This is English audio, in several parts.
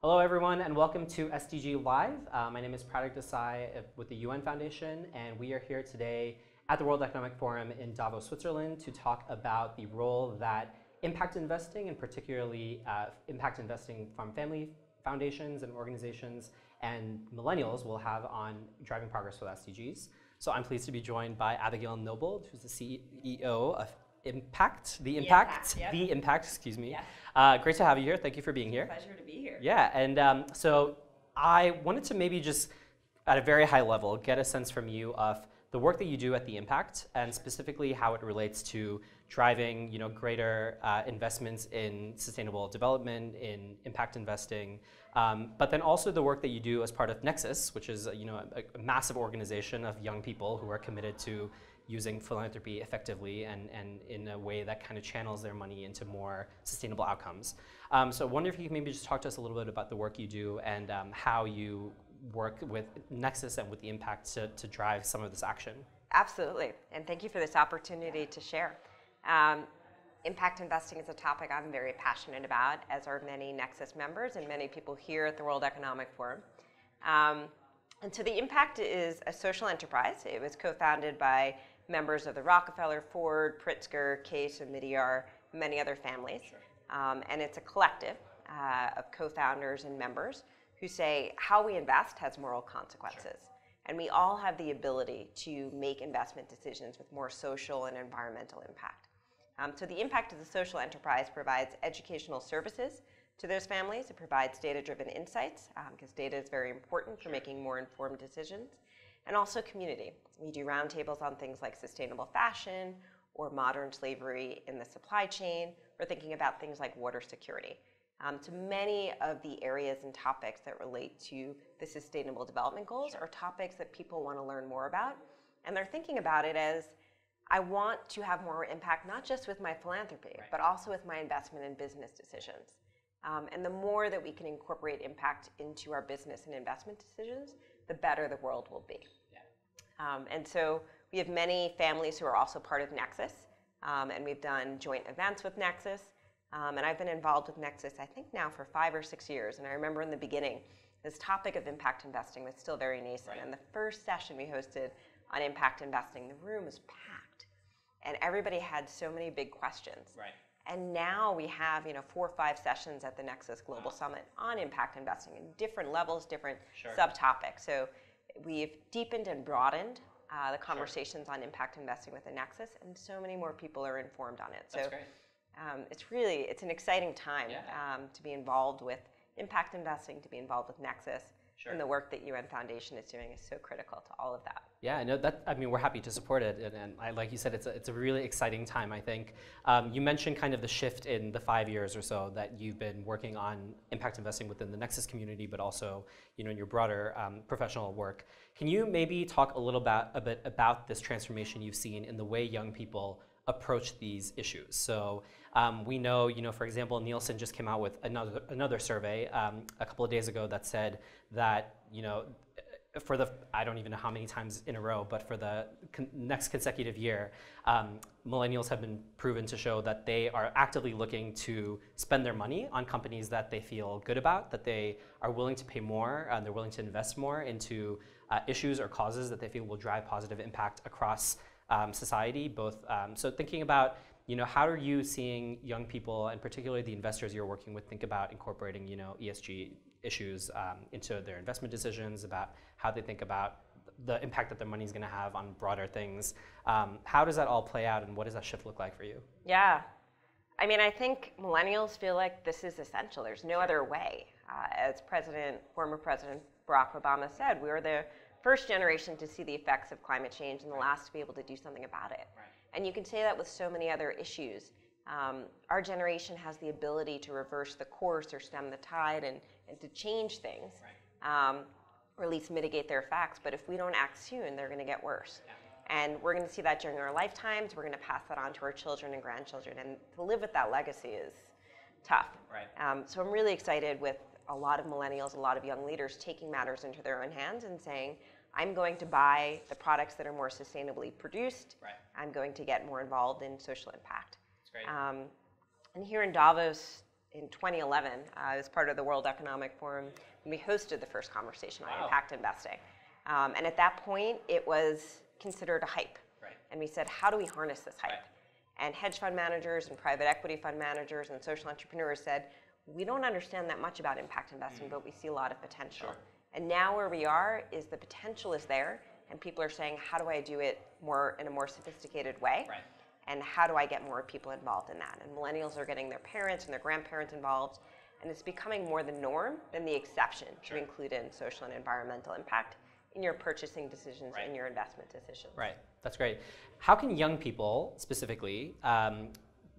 Hello, everyone, and welcome to SDG Live. My name is Pratik Desai with the UN Foundation, and we are here today at the World Economic Forum in Davos, Switzerland, to talk about the role that impact investing, and particularly impact investing from family foundations and organizations and millennials will have on driving progress with SDGs. So I'm pleased to be joined by Abigail Noble, who's the CEO of Impact, excuse me. Yes. Great to have you here. Thank you for being here. Pleasure to be here. Yeah, and so I wanted to maybe just, at a very high level, get a sense from you of the work that you do at the Impact, and specifically how it relates to driving, greater investments in sustainable development, in impact investing, but then also the work that you do as part of Nexus, which is a massive organization of young people who are committed to using philanthropy effectively and in a way that kind of channels their money into more sustainable outcomes. So I wonder if you could maybe just talk to us a little bit about the work you do and how you work with Nexus and with the Impact to drive some of this action. Absolutely, and thank you for this opportunity to share. Impact investing is a topic I'm very passionate about, as are many Nexus members and many people here at the World Economic Forum. And so the Impact is a social enterprise. It was co-founded by members of the Rockefeller, Ford, Pritzker, Case, and Midyar, many other families. Sure. And it's a collective of co-founders and members who say how we invest has moral consequences. Sure. And we all have the ability to make investment decisions with more social and environmental impact. So the Impact of the social enterprise provides educational services to those families. It provides data-driven insights, because data is very important for making more informed decisions, and also community. We do roundtables on things like sustainable fashion or modern slavery in the supply chain, or thinking about things like water security. So many of the areas and topics that relate to the Sustainable Development Goals are topics that people want to learn more about, and they're thinking about it as, I want to have more impact, not just with my philanthropy, but also with my investment and business decisions. And the more that we can incorporate impact into our business and investment decisions, the better the world will be. Yeah. And so we have many families who are also part of Nexus, and we've done joint events with Nexus. And I've been involved with Nexus, I think now for 5 or 6 years. And I remember in the beginning, this topic of impact investing was still very nascent. Right. And the first session we hosted on impact investing, the room was packed. And everybody had so many big questions. Right. And now we have 4 or 5 sessions at the Nexus Global Summit on impact investing in different levels, different subtopics. So we've deepened and broadened the conversations on impact investing with the Nexus, and so many more people are informed on it. That's great. It's an exciting time to be involved with impact investing, to be involved with Nexus. Sure. And the work that UN Foundation is doing is so critical to all of that. Yeah, no, we're happy to support it, and like you said, it's a really exciting time, I think. You mentioned kind of the shift in the 5 years or so that you've been working on impact investing within the Nexus community, but also, in your broader professional work. Can you maybe talk a bit about this transformation you've seen in the way young people approach these issues? So we know, for example, Nielsen just came out with another survey a couple of days ago that said that, for I don't even know how many times in a row, but for the next consecutive year, millennials have been proven to show that they are actively looking to spend their money on companies that they feel good about, that they are willing to pay more, and they're willing to invest more into issues or causes that they feel will drive positive impact across society. Both. So thinking about, how are you seeing young people, and particularly the investors you're working with, think about incorporating, ESG issues into their investment decisions, about how they think about the impact that their money is going to have on broader things. How does that all play out, and what does that shift look like for you? Yeah. I think millennials feel like this is essential. There's no other way. As former President Barack Obama said, we were the first generation to see the effects of climate change and the last to be able to do something about it. Right. And you can say that with so many other issues. Our generation has the ability to reverse the course or stem the tide and to change things, or at least mitigate their effects. But if we don't act soon, they're going to get worse. Yeah. And we're going to see that during our lifetimes. We're going to pass that on to our children and grandchildren. And to live with that legacy is tough. Right. So I'm really excited with a lot of millennials, a lot of young leaders taking matters into their own hands and saying, I'm going to buy the products that are more sustainably produced. Right. I'm going to get more involved in social impact. That's great. And here in Davos, in 2011. I was part of the World Economic Forum, and we hosted the first conversation on impact investing. And at that point, it was considered a hype. Right. And we said, how do we harness this hype? Right. And hedge fund managers and private equity fund managers and social entrepreneurs said, we don't understand that much about impact investing, but we see a lot of potential. Sure. And now where we are is the potential is there, and people are saying, how do I do it in a more sophisticated way? Right. And how do I get more people involved in that? And millennials are getting their parents and their grandparents involved, and it's becoming more the norm than the exception to include in social and environmental impact in your purchasing decisions and your investment decisions. Right, that's great. How can young people specifically,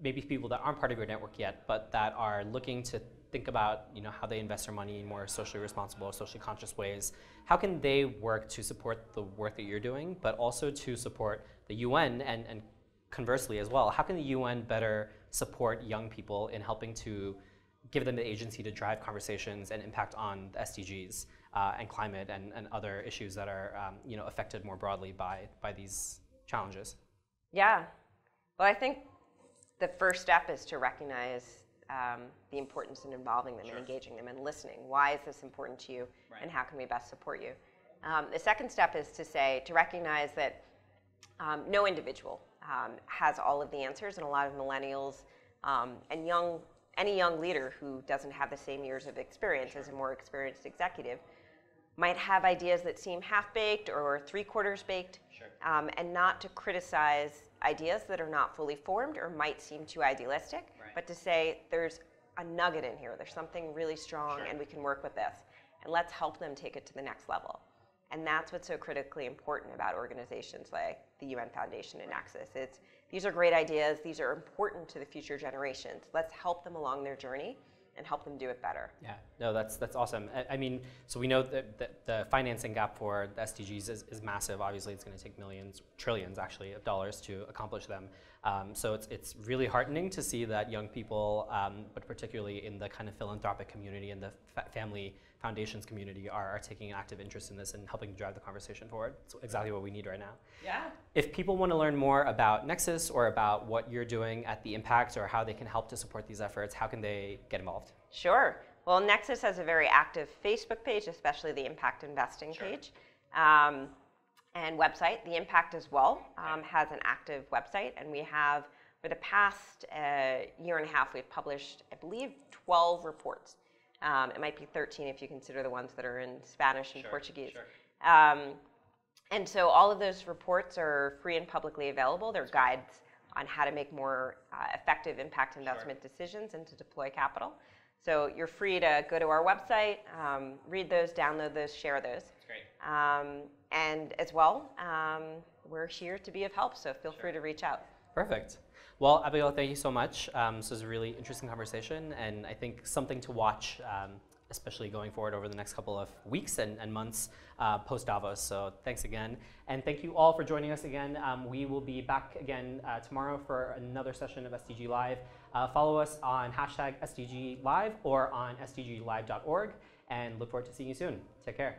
maybe people that aren't part of your network yet, but that are looking to think about how they invest their money in more socially responsible or socially conscious ways, how can they work to support the work that you're doing, but also to support the UN and conversely as well? How can the UN better support young people in helping to give them the agency to drive conversations and impact on the SDGs and climate and other issues that are affected more broadly by these challenges? Yeah, well, I think the first step is to recognize the importance in involving them and engaging them and listening. Why is this important to you, and how can we best support you? The second step is to recognize that no individual has all of the answers, and a lot of millennials and any young leader who doesn't have the same years of experience as a more experienced executive might have ideas that seem half-baked or three-quarters baked, and not to criticize ideas that are not fully formed or might seem too idealistic, but to say there's a nugget in here, there's something really strong, and we can work with this, and let's help them take it to the next level. And that's what's so critically important about organizations like the UN Foundation and Nexus. These are great ideas, these are important to the future generations. Let's help them along their journey and help them do it better. Yeah, no, that's awesome. I mean, so we know that the financing gap for the SDGs is massive. Obviously, it's going to take millions, trillions actually, of dollars to accomplish them. So it's really heartening to see that young people, but particularly in the kind of philanthropic community and the family foundations community are taking an active interest in this and helping to drive the conversation forward. It's exactly what we need right now. Yeah. If people want to learn more about Nexus or about what you're doing at the Impact or how they can help to support these efforts, how can they get involved? Sure. Well, Nexus has a very active Facebook page, especially the Impact Investing page, and website. The Impact as well has an active website, and we have, for the past year and a half, we've published, I believe, 12 reports. It might be 13 if you consider the ones that are in Spanish and Portuguese. And so all of those reports are free and publicly available. They're guides on how to make more effective impact investment decisions and to deploy capital. So you're free to go to our website, read those, download those, share those. That's great. And as well, we're here to be of help, so feel free to reach out. Perfect. Well, Abigail, thank you so much. This was a really interesting conversation, and I think something to watch, especially going forward over the next couple of weeks and months post-Davos. So thanks again. And thank you all for joining us again. We will be back again tomorrow for another session of SDG Live. Follow us on #SDG Live or on sdglive.org, and look forward to seeing you soon. Take care.